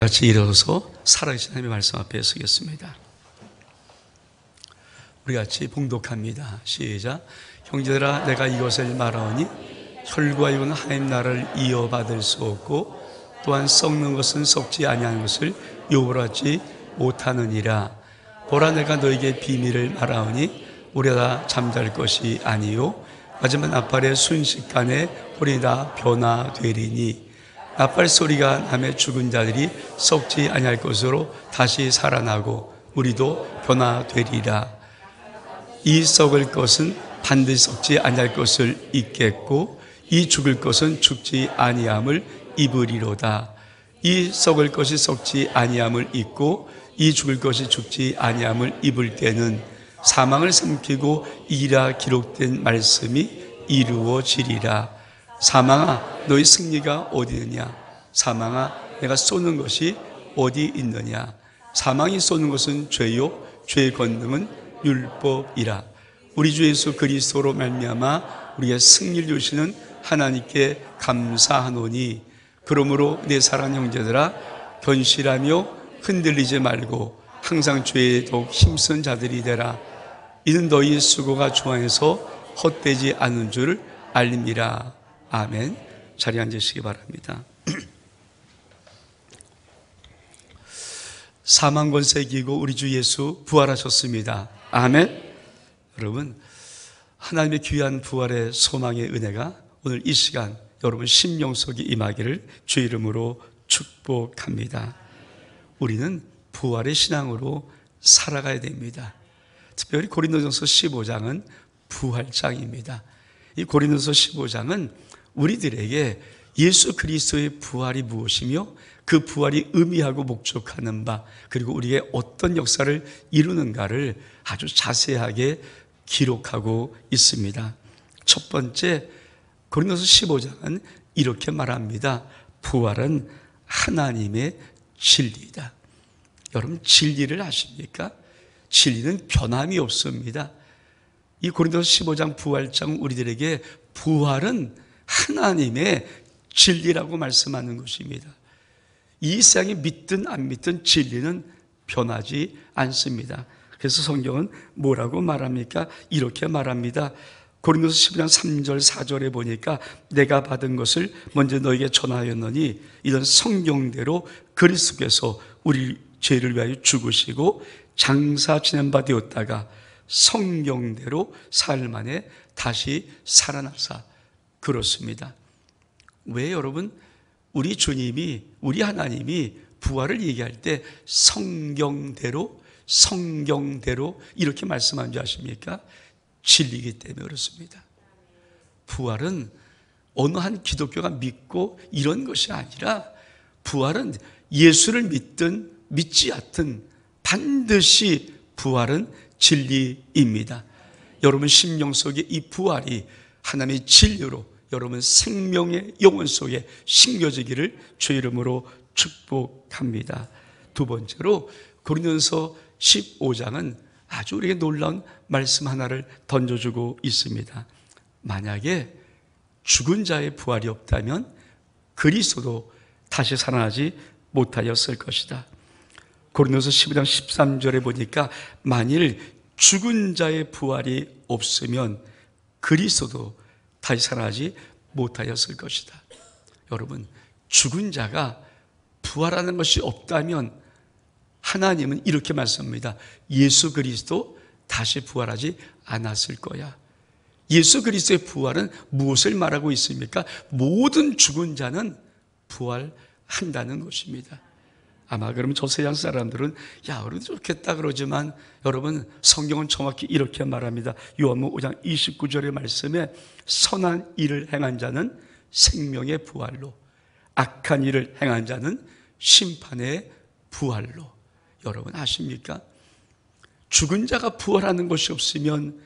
같이 일어서서 살아계신 하나님의 말씀 앞에 서겠습니다. 우리 같이 봉독합니다. 시작. 형제들아, 내가 이것을 말하오니 혈과 육은 하나님 나라를 이어받을 수 없고 또한 썩는 것은 썩지 아니하는 것을 요구하지 못하느니라. 보라, 내가 너에게 비밀을 말하오니 우리가 잠잘 것이 아니요 하지만 나팔의 순식간에 우리 다 변화되리니 나팔 소리가 나면 죽은 자들이 썩지 아니할 것으로 다시 살아나고 우리도 변화되리라. 이 썩을 것은 반드시 썩지 아니할 것을 입겠고 이 죽을 것은 죽지 아니함을 입으리로다. 이 썩을 것이 썩지 아니함을 입고 이 죽을 것이 죽지 아니함을 입을 때는 사망을 삼키고 이기라 기록된 말씀이 이루어지리라. 사망아, 너희 승리가 어디 있느냐? 사망아, 내가 쏘는 것이 어디 있느냐? 사망이 쏘는 것은 죄요 죄의 권능은 율법이라. 우리 주 예수 그리스도로 말미암아 우리의 승리를 주시는 하나님께 감사하노니, 그러므로 내 사랑하는 형제들아, 견실하며 흔들리지 말고 항상 죄에 더욱 힘쓴 자들이 되라. 이는 너희 수고가 주 안에서 헛되지 않은 줄 알림이라. 아멘. 자리에 앉으시기 바랍니다. 사망 권세 이기고 우리 주 예수 부활하셨습니다. 아멘. 여러분, 하나님의 귀한 부활의 소망의 은혜가 오늘 이 시간 여러분 심령 속에 임하기를 주 이름으로 축복합니다. 우리는 부활의 신앙으로 살아가야 됩니다. 특별히 고린도전서 15장은 부활장입니다. 이 고린도전서 15장은 우리들에게 예수 그리스도의 부활이 무엇이며 그 부활이 의미하고 목적하는 바, 그리고 우리의 어떤 역사를 이루는가를 아주 자세하게 기록하고 있습니다. 첫 번째, 고린도서 15장은 이렇게 말합니다. 부활은 하나님의 진리이다. 여러분, 진리를 아십니까? 진리는 변함이 없습니다. 이 고린도서 15장 부활장 우리들에게 부활은 하나님의 진리라고 말씀하는 것입니다. 이 세상에 믿든 안 믿든 진리는 변하지 않습니다. 그래서 성경은 뭐라고 말합니까? 이렇게 말합니다. 고린도서 15장 3절 4절에 보니까 내가 받은 것을 먼저 너에게 전하였노니 이런 성경대로 그리스도께서 우리 죄를 위하여 죽으시고 장사 지낸 바 되었다가 성경대로 사흘 만에 다시 살아나사. 그렇습니다. 왜 여러분, 우리 주님이, 우리 하나님이 부활을 얘기할 때 성경대로 이렇게 말씀한 줄 아십니까? 진리이기 때문에 그렇습니다. 부활은 어느 한 기독교가 믿고 이런 것이 아니라 부활은 예수를 믿든 믿지 않든 반드시 부활은 진리입니다. 여러분 심령 속에 이 부활이 하나님의 진리로 여러분 생명의 영혼 속에 심겨지기를 주 이름으로 축복합니다. 두 번째로 고린도전서 15장은 아주 우리에게 놀라운 말씀 하나를 던져주고 있습니다. 만약에 죽은 자의 부활이 없다면 그리스도도 다시 살아나지 못하였을 것이다. 고린도서 15장 13절에 보니까 만일 죽은 자의 부활이 없으면 그리스도도 다시 살아나지 못하였을 것이다. 여러분, 죽은 자가 부활하는 것이 없다면 하나님은 이렇게 말씀합니다. 예수 그리스도 다시 부활하지 않았을 거야. 예수 그리스도의 부활은 무엇을 말하고 있습니까? 모든 죽은 자는 부활한다는 것입니다. 아마 그러면 저 세상 사람들은 야, 그래도 좋겠다 그러지만 여러분, 성경은 정확히 이렇게 말합니다. 요한복음 5장 29절의 말씀에 선한 일을 행한 자는 생명의 부활로, 악한 일을 행한 자는 심판의 부활로. 여러분 아십니까? 죽은 자가 부활하는 것이 없으면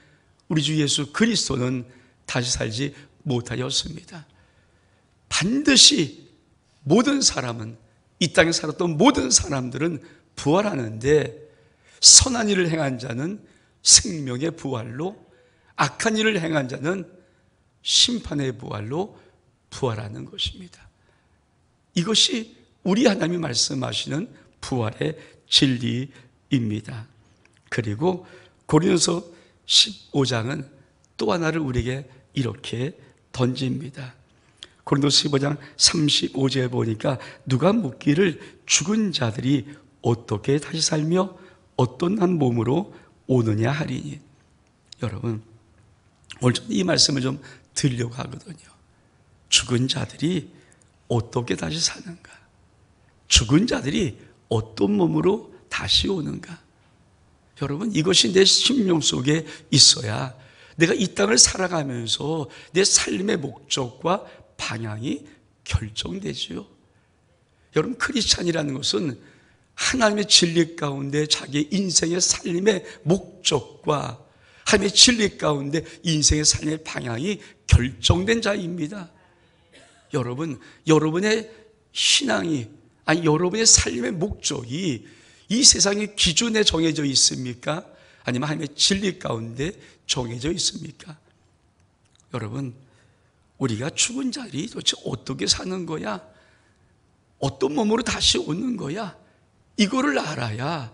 우리 주 예수 그리스도는 다시 살지 못하였습니다. 반드시 모든 사람은, 이 땅에 살았던 모든 사람들은 부활하는데 선한 일을 행한 자는 생명의 부활로, 악한 일을 행한 자는 심판의 부활로 부활하는 것입니다. 이것이 우리 하나님이 말씀하시는 부활의 진리입니다. 그리고 고린도서 15장은 또 하나를 우리에게 이렇게 던집니다. 고린도서 15장 35절에 보니까 누가 묻기를 죽은 자들이 어떻게 다시 살며 어떤 몸으로 오느냐 하리니. 여러분, 오늘 이 말씀을 좀 드리려고 하거든요. 죽은 자들이 어떻게 다시 사는가? 죽은 자들이 어떤 몸으로 다시 오는가? 여러분, 이것이 내 심령 속에 있어야 내가 이 땅을 살아가면서 내 삶의 목적과 방향이 결정되지요. 여러분, 크리스찬이라는 것은 하나님의 진리 가운데 자기의 인생의 삶의 목적과 하나님의 진리 가운데 인생의 삶의 방향이 결정된 자입니다. 여러분, 여러분의 신앙이, 아니 여러분의 삶의 목적이 이 세상의 기준에 정해져 있습니까? 아니면 하나님의 진리 가운데 정해져 있습니까? 여러분, 우리가 죽은 자들이 도대체 어떻게 사는 거야? 어떤 몸으로 다시 오는 거야? 이거를 알아야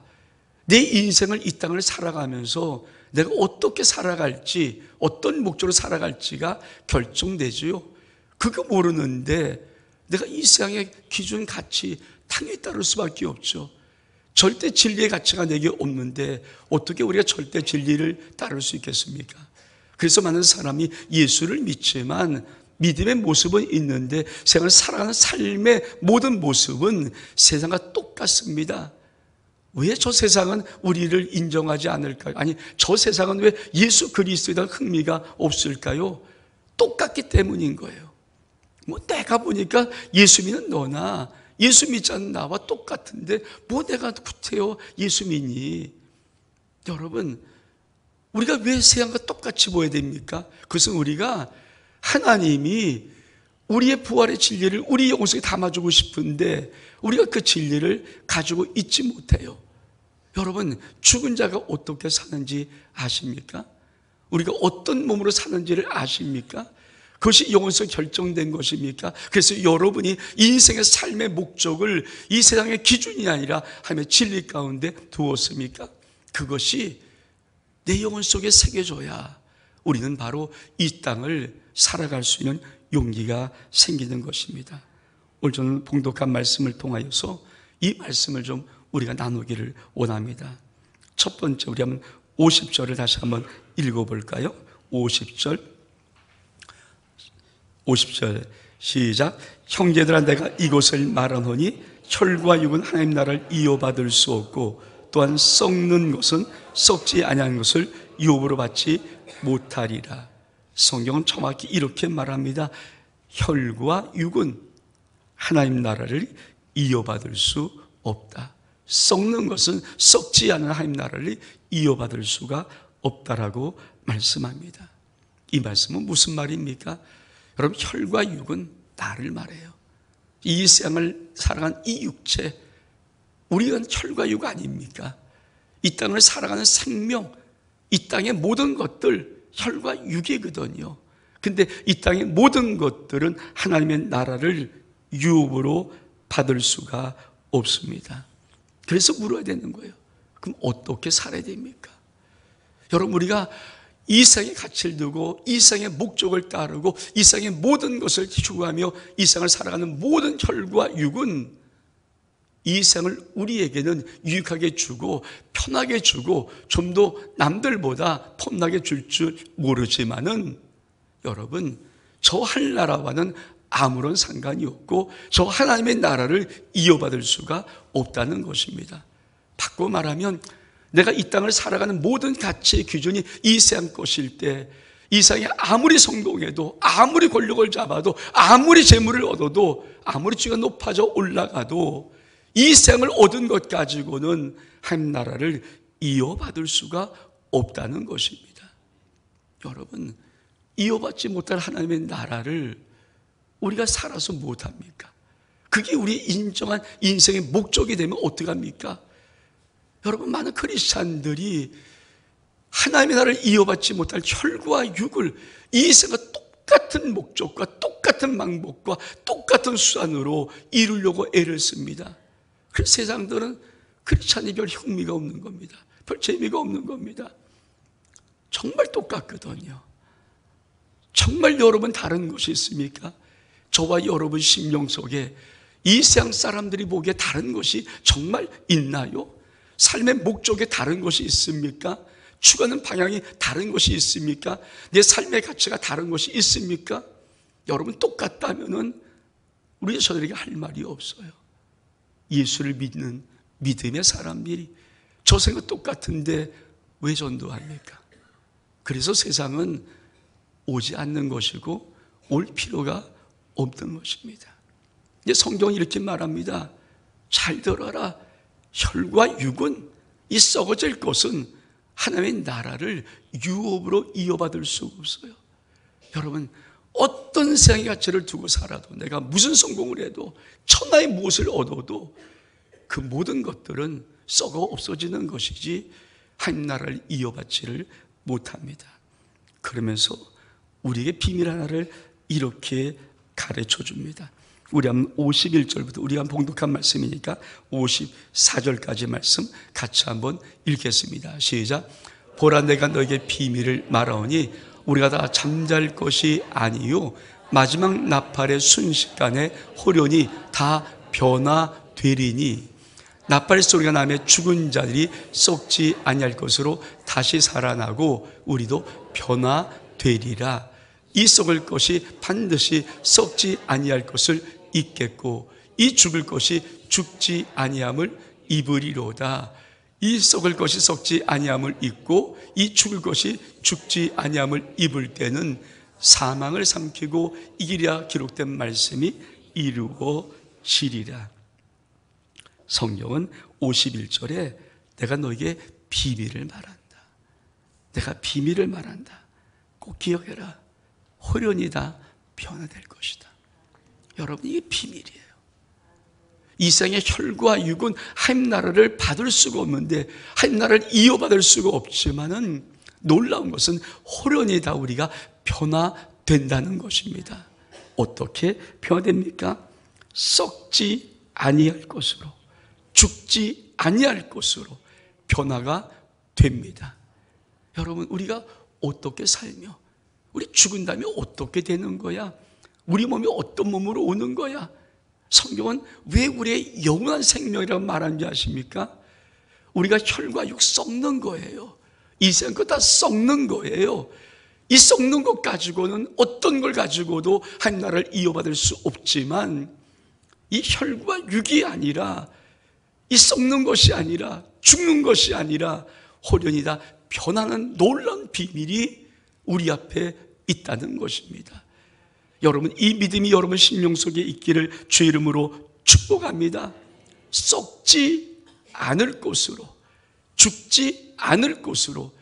내 인생을 이 땅을 살아가면서 내가 어떻게 살아갈지, 어떤 목적으로 살아갈지가 결정되지요. 그거 모르는데 내가 이 세상의 기준 가치 당연히 따를 수밖에 없죠. 절대 진리의 가치가 내게 없는데 어떻게 우리가 절대 진리를 따를 수 있겠습니까? 그래서 많은 사람이 예수를 믿지만 믿음의 모습은 있는데 세상을 살아가는 삶의 모든 모습은 세상과 똑같습니다. 왜 저 세상은 우리를 인정하지 않을까요? 아니, 저 세상은 왜 예수 그리스도에 대한 흥미가 없을까요? 똑같기 때문인 거예요. 뭐 내가 보니까 예수 믿는 너나 예수 믿지 않는 나와 똑같은데 뭐 내가 구태여 예수 믿니? 여러분, 우리가 왜 세상과 똑같이 보여야 됩니까? 그것은 우리가 하나님이 우리의 부활의 진리를 우리 영혼 속에 담아주고 싶은데 우리가 그 진리를 가지고 있지 못해요. 여러분, 죽은 자가 어떻게 사는지 아십니까? 우리가 어떤 몸으로 사는지를 아십니까? 그것이 영혼 속에 결정된 것입니까? 그래서 여러분이 인생의 삶의 목적을 이 세상의 기준이 아니라 하나님의 진리 가운데 두었습니까? 그것이 내 영혼 속에 새겨져야 우리는 바로 이 땅을 살아갈 수 있는 용기가 생기는 것입니다. 오늘 저는 봉독한 말씀을 통하여서 이 말씀을 좀 우리가 나누기를 원합니다. 첫 번째, 우리 한번 50절을 다시 한번 읽어볼까요? 50절 시작. 형제들아, 내가 이것을 말하노니 혈과 육은 하나님 나라를 이어받을 수 없고 또한 썩는 것은 썩지 아니하는 것을 유업으로 받지 못하리라. 성경은 정확히 이렇게 말합니다. 혈과 육은 하나님 나라를 이어받을 수 없다. 썩는 것은 썩지 않은 하나님 나라를 이어받을 수가 없다라고 말씀합니다. 이 말씀은 무슨 말입니까? 여러분, 혈과 육은 나를 말해요. 이 세상을 살아간 이 육체, 우리가 혈과 육 아닙니까? 이 땅을 살아가는 생명, 이 땅의 모든 것들 혈과 육이거든요. 근데 이 땅의 모든 것들은 하나님의 나라를 유업으로 받을 수가 없습니다. 그래서 물어야 되는 거예요. 그럼 어떻게 살아야 됩니까? 여러분, 우리가 이 세상의 가치를 두고 이 세상의 목적을 따르고 이 세상의 모든 것을 추구하며 이 세상을 살아가는 모든 혈과 육은 이 세상을 우리에게는 유익하게 주고 편하게 주고 좀 더 남들보다 폼나게 줄 줄 모르지만은 여러분, 저 하늘나라와는 아무런 상관이 없고 저 하나님의 나라를 이어받을 수가 없다는 것입니다. 바꿔 말하면 내가 이 땅을 살아가는 모든 가치의 기준이 이 세상 것일 때 이 세상에 아무리 성공해도 아무리 권력을 잡아도 아무리 재물을 얻어도 아무리 지가 높아져 올라가도 이 세상을 얻은 것 가지고는 하나님 나라를 이어받을 수가 없다는 것입니다. 여러분, 이어받지 못할 하나님의 나라를 우리가 살아서 못합니까? 그게 우리 인정한 인생의 목적이 되면 어떡합니까? 여러분, 많은 크리스찬들이 하나님의 나라를 이어받지 못할 혈과 육을 이 세상과 똑같은 목적과 똑같은 방법과 똑같은 수단으로 이루려고 애를 씁니다. 그래서 세상들은 크리스찬이 별 흥미가 없는 겁니다. 별 재미가 없는 겁니다. 정말 똑같거든요. 정말 여러분 다른 것이 있습니까? 저와 여러분 심령 속에 이 세상 사람들이 보기에 다른 것이 정말 있나요? 삶의 목적에 다른 것이 있습니까? 추구하는 방향이 다른 것이 있습니까? 내 삶의 가치가 다른 것이 있습니까? 여러분 똑같다면은 우리 저들에게 할 말이 없어요. 예수를 믿는 믿음의 사람들이 저 생각 똑같은데 왜 전도합니까? 그래서 세상은 오지 않는 것이고 올 필요가 없는 것입니다. 이제 성경이 이렇게 말합니다. 잘 들어라. 혈과 육은 이 썩어질 것은 하나님의 나라를 유업으로 이어받을 수 없어요. 여러분 어떤 세상의 가치를 두고 살아도 내가 무슨 성공을 해도 천하의 무엇을 얻어도 그 모든 것들은 썩어 없어지는 것이지 하나님 나라를 이어받지를 못합니다. 그러면서 우리에게 비밀 하나를 이렇게 가르쳐 줍니다. 우리 한번 51절부터 우리가 봉독한 말씀이니까 54절까지 말씀 같이 한번 읽겠습니다. 시작. 보라 내가 너에게 비밀을 말하오니 우리가 다 잠잘 것이 아니요 마지막 나팔의 순식간에 호련히 다 변화되리니 나팔 소리가 나며 죽은 자들이 썩지 아니할 것으로 다시 살아나고 우리도 변화되리라. 이 썩을 것이 반드시 썩지 아니할 것을 잊겠고 이 죽을 것이 죽지 아니함을 입으리로다. 이 썩을 것이 썩지 아니함을 잊고 이 죽을 것이 죽지 아니함을 입을 때는 사망을 삼키고 이기랴 기록된 말씀이 이루어지리라. 성경은 51절에 내가 너에게 비밀을 말한다. 내가 비밀을 말한다. 꼭 기억해라. 호련히 다 변화될 것이다. 여러분 이게 비밀이에요. 이 세상의 혈과 육은 하나님 나라를 받을 수가 없는데 하나님 나라를 이어받을 수가 없지만은 놀라운 것은 호련히 다 우리가 변화된다는 것입니다. 어떻게 변화됩니까? 썩지 아니할 것으로 죽지 아니할 것으로 변화가 됩니다. 여러분 우리가 어떻게 살며 우리 죽은 다음에 어떻게 되는 거야? 우리 몸이 어떤 몸으로 오는 거야? 성경은 왜 우리의 영원한 생명이라고 말하는지 아십니까? 우리가 혈과 육 썩는 거예요. 이 세상 거 다 썩는 거예요. 이 썩는 것 가지고는 어떤 걸 가지고도 하나님 나라를 이어받을 수 없지만 이 혈과 육이 아니라 이 썩는 것이 아니라 죽는 것이 아니라 호련히 다 변하는 놀라운 비밀이 우리 앞에 있다는 것입니다. 여러분 이 믿음이 여러분 심령 속에 있기를 주 이름으로 축복합니다. 썩지 않을 것으로 죽지 않을 것으로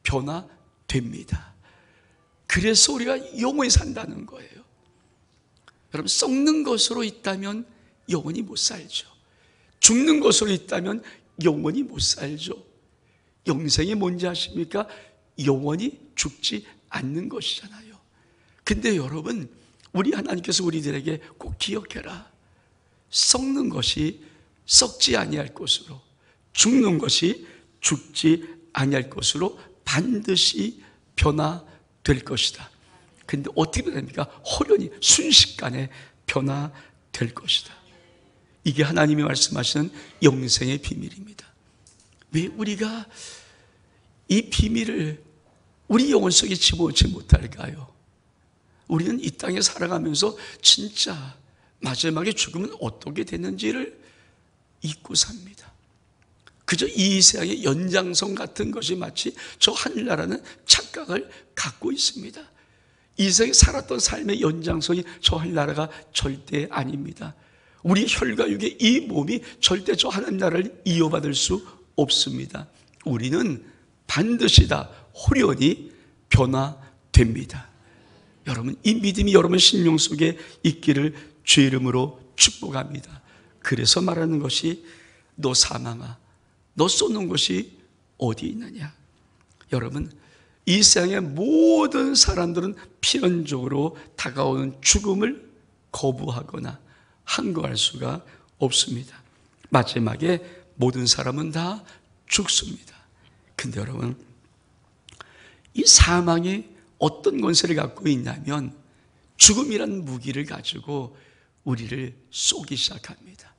변화됩니다. 그래서 우리가 영원히 산다는 거예요. 여러분 썩는 것으로 있다면 영원히 못 살죠. 죽는 것으로 있다면 영원히 못 살죠. 영생이 뭔지 아십니까? 영원히 죽지 않는 것이잖아요. 근데 여러분 우리 하나님께서 우리들에게 꼭 기억해라. 썩는 것이 썩지 아니할 것으로 죽는 것이 죽지 아니할 것으로 반드시 변화될 것이다. 근데 어떻게 됩니까? 호련히 순식간에 변화될 것이다. 이게 하나님이 말씀하시는 영생의 비밀입니다. 왜 우리가 이 비밀을 우리 영혼 속에 집어넣지 못할까요? 우리는 이 땅에 살아가면서 진짜 마지막에 죽으면 어떻게 되는지를 잊고 삽니다. 그저 이 세상의 연장선 같은 것이 마치 저 하늘나라는 착각을 갖고 있습니다. 이 세상에 살았던 삶의 연장선이 저 하늘나라가 절대 아닙니다. 우리 혈과 육의 이 몸이 절대 저 하늘나라를 이어받을 수 없습니다. 우리는 반드시 다 호련히 변화됩니다. 여러분 이 믿음이 여러분 심령 속에 있기를 주 이름으로 축복합니다. 그래서 말하는 것이 너 사망아 너 쏘는 곳이 어디 있느냐? 여러분 이 세상의 모든 사람들은 필연적으로 다가오는 죽음을 거부하거나 항거할 수가 없습니다. 마지막에 모든 사람은 다 죽습니다. 근데 여러분, 이 사망이 어떤 권세를 갖고 있냐면 죽음이라는 무기를 가지고 우리를 쏘기 시작합니다.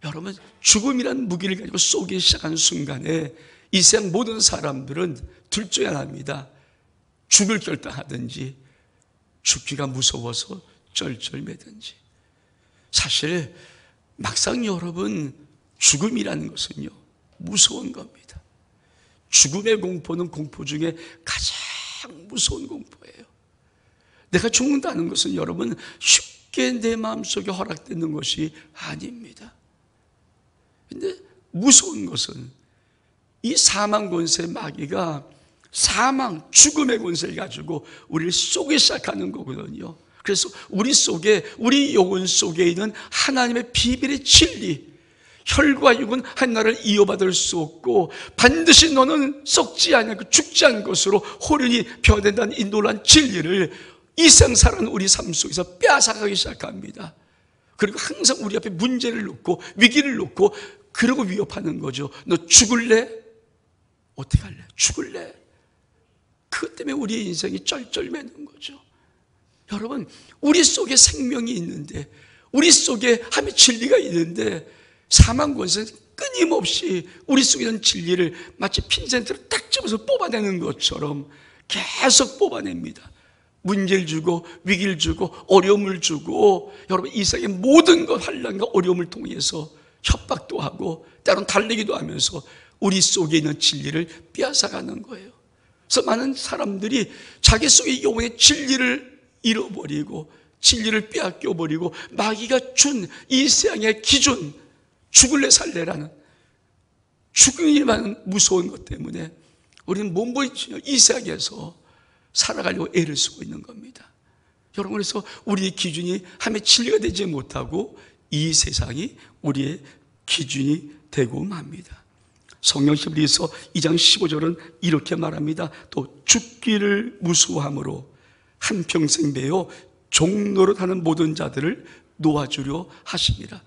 여러분, 죽음이라는 무기를 가지고 쏘기 시작하는 순간에 이 세상 모든 사람들은 둘 중에 하나입니다. 죽을 결단하든지 죽기가 무서워서 쩔쩔매든지. 사실 막상 여러분, 죽음이라는 것은요, 무서운 겁니다. 죽음의 공포는 공포 중에 가장 무서운 공포예요. 내가 죽는다는 것은 여러분 쉽게 내 마음속에 허락되는 것이 아닙니다. 근데 무서운 것은 이 사망 권세 마귀가 사망, 죽음의 권세를 가지고 우리를 쏘기 시작하는 거거든요. 그래서 우리 속에, 우리 영혼 속에 있는 하나님의 비밀의 진리, 혈과 육은 하나를 이어받을 수 없고 반드시 너는 썩지 않고 죽지 않은 것으로 호련히 변화된다는 이 놀라운 진리를 이 세상 살아가는 우리 삶 속에서 빼앗아가기 시작합니다. 그리고 항상 우리 앞에 문제를 놓고 위기를 놓고 그러고 위협하는 거죠. 너 죽을래? 어떻게 할래? 죽을래? 그것 때문에 우리의 인생이 쩔쩔매는 거죠. 여러분, 우리 속에 생명이 있는데, 우리 속에 하나님의 진리가 있는데 사망 권세는 끊임없이 우리 속에 있는 진리를 마치 핀센트로 딱 집어서 뽑아내는 것처럼 계속 뽑아냅니다. 문제를 주고 위기를 주고 어려움을 주고, 여러분 이 세상의 모든 것 환난과 어려움을 통해서 협박도 하고 때로는 달래기도 하면서 우리 속에 있는 진리를 빼앗아가는 거예요. 그래서 많은 사람들이 자기 속의 영혼의 진리를 잃어버리고 진리를 빼앗겨버리고 마귀가 준 이 세상의 기준, 죽을래 살래라는 죽음이라는 무서운 것 때문에 우리는 몸부림 이 세상에서 살아가려고 애를 쓰고 있는 겁니다. 여러분, 그래서 우리의 기준이 하나님의 진리가 되지 못하고 이 세상이 우리의 기준이 되고 맙니다. 성경 히브리서 2장 15절은 이렇게 말합니다. 또 죽기를 무수함으로 한평생 매여 종노릇 하는 모든 자들을 놓아주려 하십니다.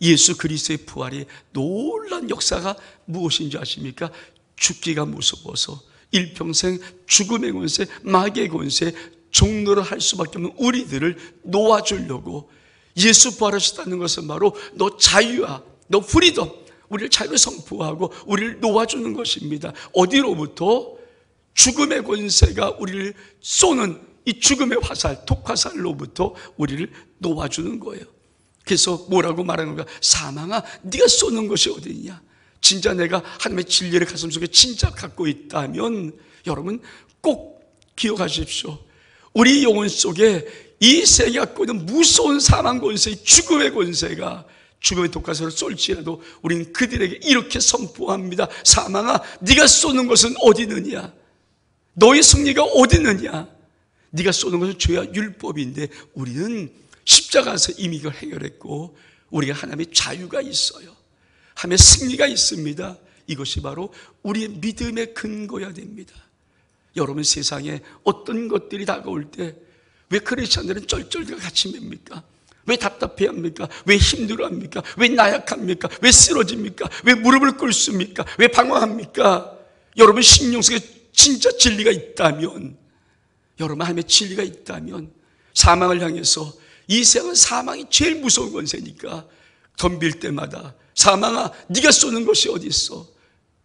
예수 그리스도의 부활이 놀라운 역사가 무엇인지 아십니까? 죽기가 무서워서 일평생 죽음의 권세, 마귀의 권세, 종노릇 할 수밖에 없는 우리들을 놓아주려고 예수 부활하셨다는 것은 바로 너 자유야, 너 프리덤, 우리를 자유를 선포하고 우리를 놓아주는 것입니다. 어디로부터? 죽음의 권세가 우리를 쏘는 이 죽음의 화살, 독화살로부터 우리를 놓아주는 거예요. 그래서 뭐라고 말하는 거야? 사망아, 네가 쏘는 것이 어디냐? 진짜 내가 하나님의 진리를 가슴속에 진짜 갖고 있다면 여러분 꼭 기억하십시오. 우리 영혼 속에 이 세상이 갖고 있는 무서운 사망 권세, 죽음의 권세가 죽음의 독가스를 쏠지라도 우리는 그들에게 이렇게 선포합니다. 사망아, 네가 쏘는 것은 어디 있느냐? 너의 승리가 어디 있느냐? 네가 쏘는 것은 죄와 율법인데 우리는 십자가에서 이미 이걸 해결했고 우리가 하나님의 자유가 있어요. 하나님의 승리가 있습니다. 이것이 바로 우리의 믿음의 근거야 됩니다. 여러분, 세상에 어떤 것들이 다가올 때 왜 크리스찬들은 쩔쩔이가 같이 맵니까? 왜 답답해합니까? 왜 힘들어합니까? 왜 나약합니까? 왜 쓰러집니까? 왜 무릎을 꿇습니까? 왜 방황합니까? 여러분, 심령 속에 진짜 진리가 있다면, 여러분 하나님의 진리가 있다면 사망을 향해서, 이 세상은 사망이 제일 무서운 권세니까 덤빌 때마다 사망아, 네가 쏘는 것이 어디 있어?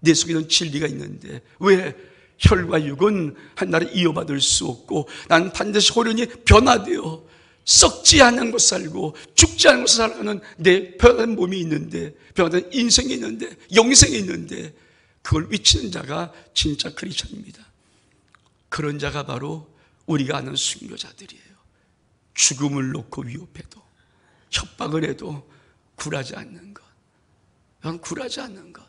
내 속에는 진리가 있는데 왜 혈과 육은 한나를 이어받을 수 없고 난 반드시 호련히 변화되어 썩지 않은 것 살고 죽지 않은 것 살아가는 내 변화된 몸이 있는데, 변화된 인생이 있는데, 영생이 있는데 그걸 외치는 자가 진짜 크리스천입니다. 그런 자가 바로 우리가 아는 순교자들이에요. 죽음을 놓고 위협해도, 협박을 해도 굴하지 않는 것. 여러분, 굴하지 않는 것.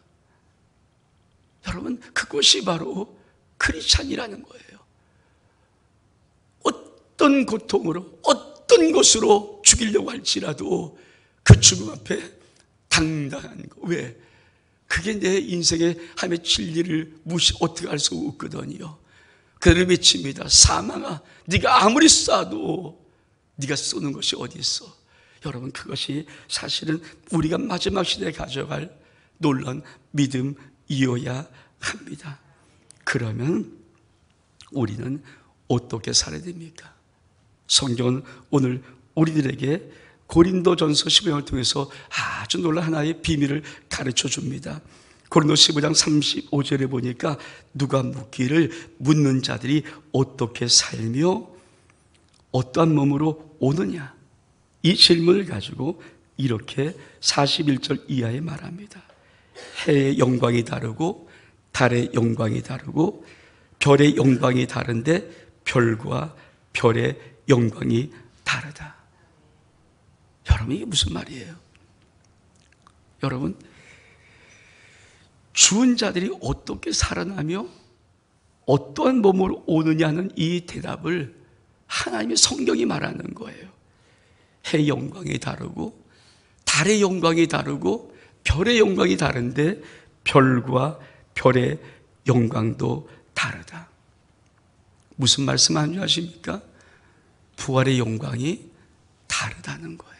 여러분, 그것이 바로 크리스찬이라는 거예요. 어떤 고통으로, 어떤 것으로 죽이려고 할지라도 그 죽음 앞에 당당한 거. 왜? 그게 내 인생의 하나님의 진리를 어떻게 할 수 없거든요. 그를 외칩니다. 사망아, 네가 아무리 쏴도 네가 쏘는 것이 어디 있어? 여러분, 그것이 사실은 우리가 마지막 시대에 가져갈 놀라운 믿음이어야 합니다. 그러면 우리는 어떻게 살아야 됩니까? 성경은 오늘 우리들에게 고린도전서 15장을 통해서 아주 놀라운 하나의 비밀을 가르쳐 줍니다. 고린도 15장 35절에 보니까 누가 묻기를 묻는 자들이 어떻게 살며 어떠한 몸으로 오느냐, 이 질문을 가지고 이렇게 41절 이하에 말합니다. 해의 영광이 다르고 달의 영광이 다르고 별의 영광이 다른데 별과 별의 영광이 다르다. 여러분, 이게 무슨 말이에요? 여러분, 죽은 자들이 어떻게 살아나며 어떠한 몸으로 오느냐는 이 대답을 하나님의 성경이 말하는 거예요. 해의 영광이 다르고 달의 영광이 다르고 별의 영광이 다른데 별과 별의 영광도 다르다. 무슨 말씀하는 줄 아십니까? 부활의 영광이 다르다는 거예요.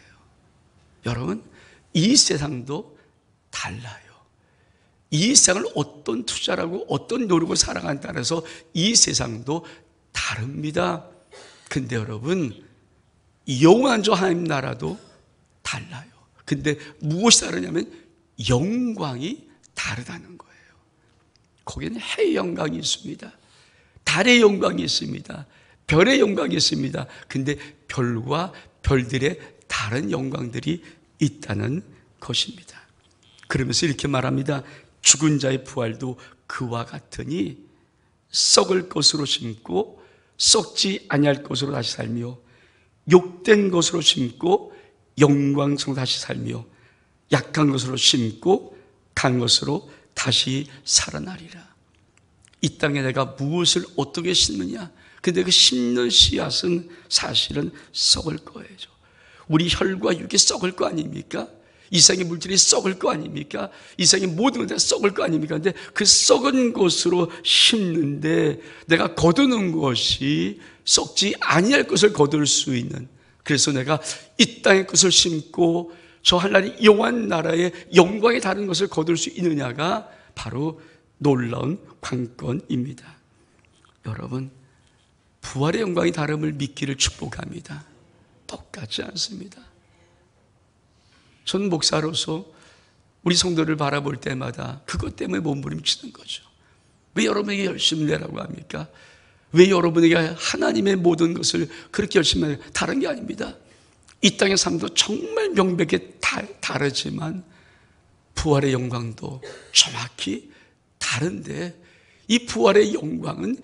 여러분, 이 세상도 달라요. 이 세상을 어떤 투자라고 어떤 노력을 살아가는 따라서 이 세상도 다릅니다. 근데 여러분, 영원한 저 하나님 나라도 달라요. 근데 무엇이 다르냐면 영광이 다르다는 거예요. 거기는 해의 영광이 있습니다. 달의 영광이 있습니다. 별의 영광이 있습니다. 근데 별과 별들의 다른 영광들이 있다는 것입니다. 그러면서 이렇게 말합니다. 죽은 자의 부활도 그와 같으니 썩을 것으로 심고 썩지 아니할 것으로 다시 살며 욕된 것으로 심고 영광스러워 다시 살며 약한 것으로 심고 강한 것으로 다시 살아나리라. 이 땅에 내가 무엇을 어떻게 심느냐? 근데 그 심는 씨앗은 사실은 썩을 거예요. 우리 혈과 육이 썩을 거 아닙니까? 이 세상의 물질이 썩을 거 아닙니까? 이 세상의 모든 것이 썩을 거 아닙니까? 근데 그 썩은 것으로 심는데 내가 거두는 것이 썩지 아니할 것을 거둘 수 있는, 그래서 내가 이 땅의 것을 심고 저 하나님 영원한 나라의 영광이 다른 것을 거둘 수 있느냐가 바로 놀라운 관건입니다. 여러분, 부활의 영광이 다름을 믿기를 축복합니다. 똑같지 않습니다. 저는 목사로서 우리 성도를 바라볼 때마다 그것 때문에 몸부림치는 거죠. 왜 여러분에게 열심히 내라고 합니까? 왜 여러분에게 하나님의 모든 것을 그렇게 열심히 해요? 다른 게 아닙니다. 이 땅의 삶도 정말 명백히 다르지만 부활의 영광도 정확히 다른데, 이 부활의 영광은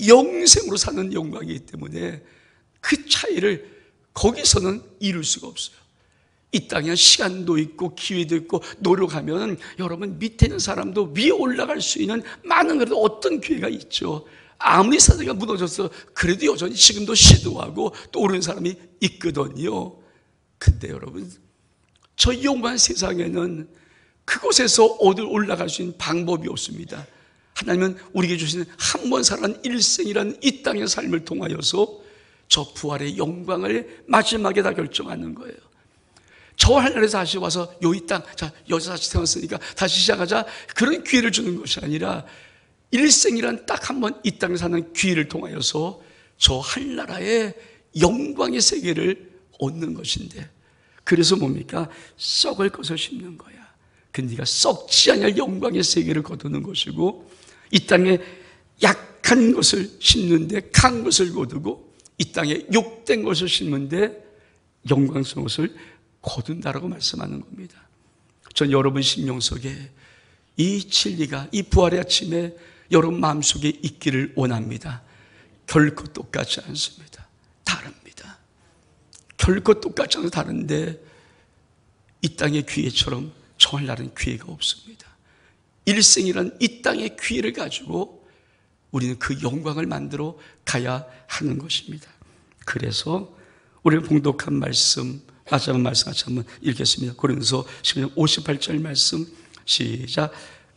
영생으로 사는 영광이기 때문에 그 차이를 거기서는 이룰 수가 없어요. 이 땅에 시간도 있고 기회도 있고 노력하면 여러분 밑에 있는 사람도 위에 올라갈 수 있는 많은, 그래도 어떤 기회가 있죠. 아무리 사대가 무너졌어 그래도 여전히 지금도 시도하고 또 오르는 사람이 있거든요. 근데 여러분, 저 영원한 세상에는 그곳에서 어디 올라갈 수 있는 방법이 없습니다. 하나님은 우리에게 주시는 한 번 살아난 일생이라는 이 땅의 삶을 통하여서 저 부활의 영광을 마지막에 다 결정하는 거예요. 저 하늘에서 다시 와서 이 땅, 자, 여기서 다시 태어났으니까 다시 시작하자, 그런 기회를 주는 것이 아니라 일생이란 딱 한 번 이 땅에 사는 기회를 통하여서 저 하늘나라의 영광의 세계를 얻는 것인데, 그래서 뭡니까? 썩을 것을 심는 거야. 근데 네가 썩지 아니할 영광의 세계를 거두는 것이고, 이 땅에 약한 것을 심는데 강한 것을 거두고, 이 땅에 욕된 것을 심는데 영광스러운 것을 거둔다라고 말씀하는 겁니다. 전 여러분 심령 속에 이 진리가, 이 부활의 아침에 여러분 마음속에 있기를 원합니다. 결코 똑같지 않습니다. 다릅니다. 결코 똑같지 않아서 다른데, 이 땅의 기회처럼 정할 날은 기회가 없습니다. 일생이란 이 땅의 기회를 가지고 우리는 그 영광을 만들어 가야 하는 것입니다. 그래서 우리는 봉독한 말씀, 마지막 말씀 같이 한번 읽겠습니다. 고린도서 10장 58절 말씀 시작.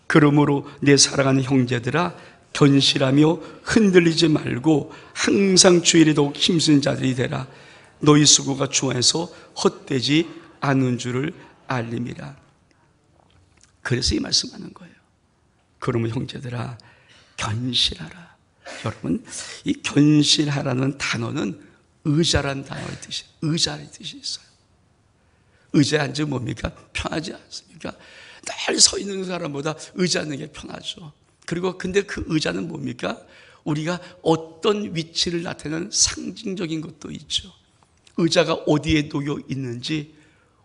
그러므로 내 사랑하는 형제들아, 견실하며 흔들리지 말고 항상 주일에 더욱 힘쓴 자들이 되라. 너희 수고가 주 안에서 헛되지 않은 줄을 알림이라. 그래서 이 말씀하는 거예요. 그러면 형제들아, 견실하라. 여러분, 이 견실하라는 단어는 의자란 단어의 뜻이, 의자의 뜻이 있어요. 의자에 앉으면 뭡니까? 편하지 않습니까? 늘 서 있는 사람보다 의자 앉는 게 편하죠. 그리고 근데 그 의자는 뭡니까? 우리가 어떤 위치를 나타내는 상징적인 것도 있죠. 의자가 어디에 놓여 있는지,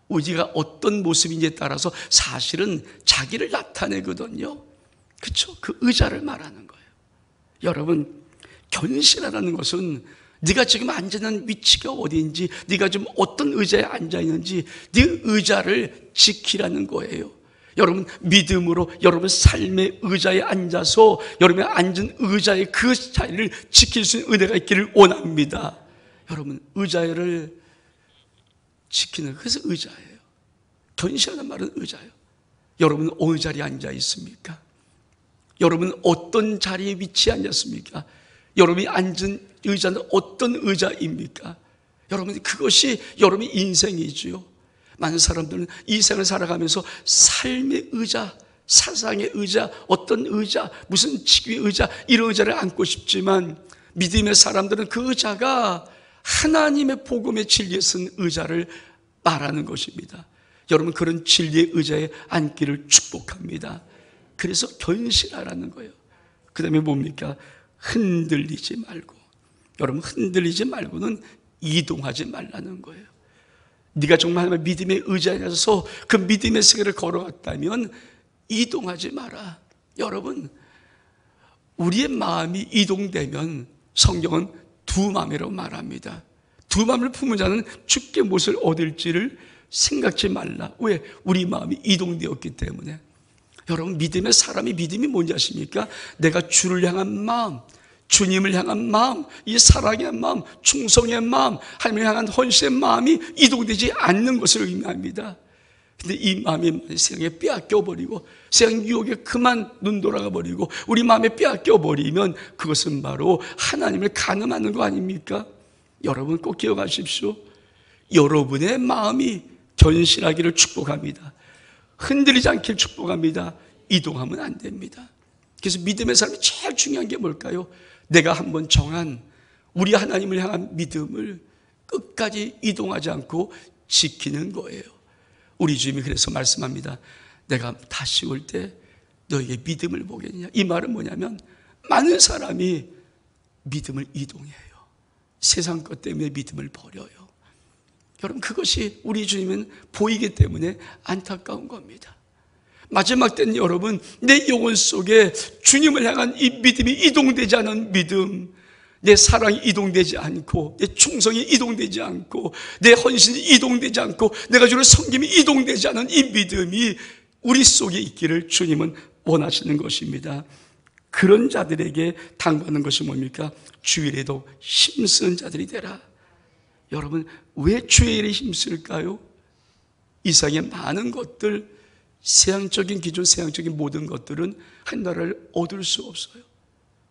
의자가 어떤 모습인지에 따라서 사실은 자기를 나타내거든요. 그렇죠? 그 의자를 말하는 거예요. 여러분, 견실하라는 것은 네가 지금 앉아 있는 위치가 어디인지, 네가 지금 어떤 의자에 앉아 있는지 네 의자를 지키라는 거예요. 여러분, 믿음으로 여러분 삶의 의자에 앉아서 여러분이 앉은 의자의 그 자리를 지킬 수 있는 은혜가 있기를 원합니다. 여러분, 의자를 지키는, 그래서 의자예요. 견실하는 말은 의자예요. 여러분은 어느 자리에 앉아 있습니까? 여러분은 어떤 자리에 위치해 앉았습니까? 여러분이 앉은 의자는 어떤 의자입니까? 여러분, 그것이 여러분의 인생이지요. 많은 사람들은 이 생을 살아가면서 삶의 의자, 사상의 의자, 어떤 의자, 무슨 직위의 의자, 이런 의자를 앉고 싶지만 믿음의 사람들은 그 의자가 하나님의 복음의 진리에 쓴 의자를 말하는 것입니다. 여러분, 그런 진리의 의자에 앉기를 축복합니다. 그래서 견실하라는 거예요. 그 다음에 뭡니까? 흔들리지 말고. 여러분, 흔들리지 말고는 이동하지 말라는 거예요. 네가 정말 하나님의 믿음의 의자에 가서 그 믿음의 세계를 걸어갔다면 이동하지 마라. 여러분, 우리의 마음이 이동되면 성경은 두 마음이라고 말합니다. 두 마음을 품은 자는 주께 무엇을 얻을지를 생각지 말라. 왜? 우리 마음이 이동되었기 때문에. 여러분, 믿음의 사람이 믿음이 뭔지 아십니까? 내가 주를 향한 마음, 주님을 향한 마음, 이 사랑의 마음, 충성의 마음, 하나님을 향한 헌신의 마음이 이동되지 않는 것을 의미합니다. 근데 이 마음이 세상에 빼앗겨버리고 세상 유혹에 그만 눈 돌아가버리고 우리 마음에 빼앗겨버리면 그것은 바로 하나님을 간음하는 거 아닙니까? 여러분, 꼭 기억하십시오. 여러분의 마음이 견실하기를 축복합니다. 흔들리지 않기를 축복합니다. 이동하면 안 됩니다. 그래서 믿음의 사람이 제일 중요한 게 뭘까요? 내가 한번 정한 우리 하나님을 향한 믿음을 끝까지 이동하지 않고 지키는 거예요. 우리 주님이 그래서 말씀합니다. 내가 다시 올 때 너에게 믿음을 보겠냐. 이 말은 뭐냐면 많은 사람이 믿음을 이동해요. 세상 것 때문에 믿음을 버려요. 여러분, 그것이 우리 주님은 보이기 때문에 안타까운 겁니다. 마지막 때는 여러분, 내 영혼 속에 주님을 향한 이 믿음이 이동되지 않은 믿음, 내 사랑이 이동되지 않고 내 충성이 이동되지 않고 내 헌신이 이동되지 않고 내가 주를 섬김이 이동되지 않은 이 믿음이 우리 속에 있기를 주님은 원하시는 것입니다. 그런 자들에게 당부하는 것이 뭡니까? 주일에도 힘쓰는 자들이 되라. 여러분, 왜 주일에 힘쓸까요? 이 세상의 많은 것들, 세상적인 기준, 세상적인 모든 것들은 한 나라를 얻을 수 없어요.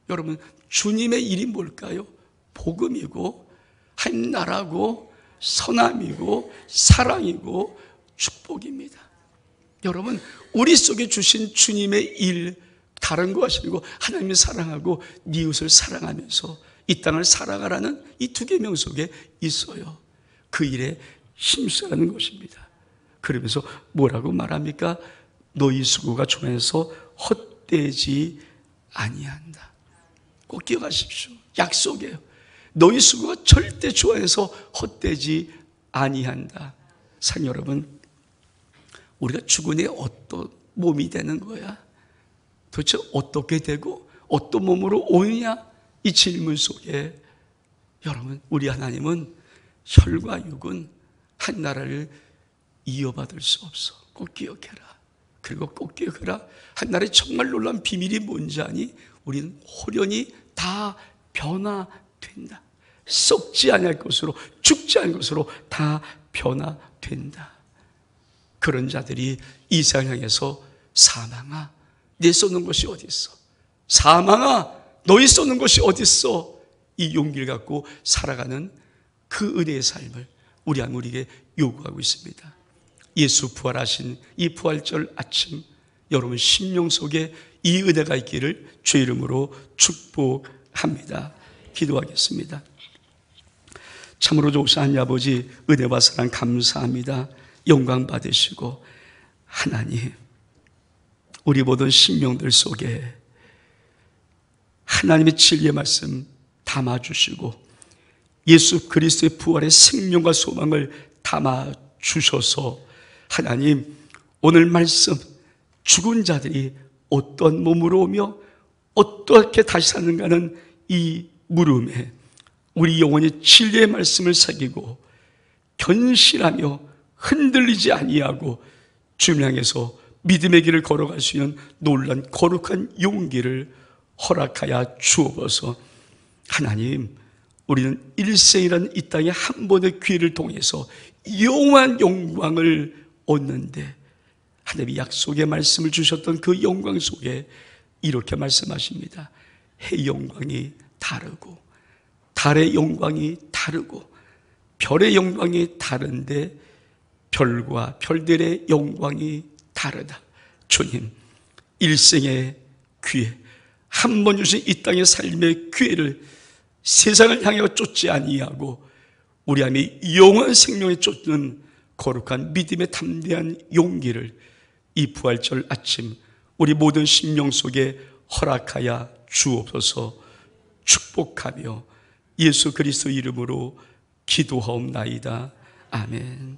여러분, 주님의 일이 뭘까요? 복음이고 한 나라고 선함이고 사랑이고 축복입니다. 여러분, 우리 속에 주신 주님의 일, 다른 것이 아니고 하나님을 사랑하고 이웃을 사랑하면서 이 땅을 살아가라는 이 두 계명 속에 있어요. 그 일에 힘쓰라는 것입니다. 그러면서 뭐라고 말합니까? 너희 수고가 주 안에서 헛되지 아니한다. 꼭 기억하십시오. 약속이에요. 너희 수고가 절대 주 안에서 헛되지 아니한다. 상 여러분, 우리가 죽은 후에 어떤 몸이 되는 거야? 도대체 어떻게 되고 어떤 몸으로 오느냐? 이 질문 속에 여러분, 우리 하나님은 혈과 육은 한 나라를 이어받을 수 없어. 꼭 기억해라. 그리고 꼭 기억해라. 한 나라의 정말 놀라운 비밀이 뭔지 아니? 우리는 홀연히 다 변화된다. 썩지 않을 것으로, 죽지 않을 것으로 다 변화된다. 그런 자들이 이 세상을 향해서 사망아, 내 쏘는 것이 어디 있어? 사망아 너희 쏘는 것이 어딨어? 이 용기를 갖고 살아가는 그 은혜의 삶을 우리 하나님 우리에게 요구하고 있습니다. 예수 부활하신 이 부활절 아침, 여러분 심령 속에 이 은혜가 있기를 주의 이름으로 축복합니다. 기도하겠습니다. 참으로 좋으신 하나님 아버지, 은혜와 사랑 감사합니다. 영광 받으시고, 하나님 우리 모든 심령들 속에 하나님의 진리의 말씀 담아주시고 예수 그리스도의 부활의 생명과 소망을 담아주셔서 하나님 오늘 말씀 죽은 자들이 어떤 몸으로 오며 어떻게 다시 사는가는 이 물음에 우리 영혼이 진리의 말씀을 새기고 견실하며 흔들리지 아니하고 주님을 향해서 믿음의 길을 걸어갈 수 있는 놀란 거룩한 용기를 허락하여 주옵소서. 하나님, 우리는 일생이라는 이 땅의 한 번의 기회를 통해서 영원한 영광을 얻는데 하나님이 약속의 말씀을 주셨던 그 영광 속에 이렇게 말씀하십니다. 해의 영광이 다르고 달의 영광이 다르고 별의 영광이 다른데 별과 별들의 영광이 다르다. 주님, 일생의 기회, 한 번 주신 이 땅의 삶의 기회를 세상을 향해 쫓지 아니하고 우리 안에 영원한 생명에 쫓는 거룩한 믿음의 담대한 용기를 이 부활절 아침 우리 모든 심령 속에 허락하여 주옵소서. 축복하며 예수 그리스도 이름으로 기도하옵나이다. 아멘.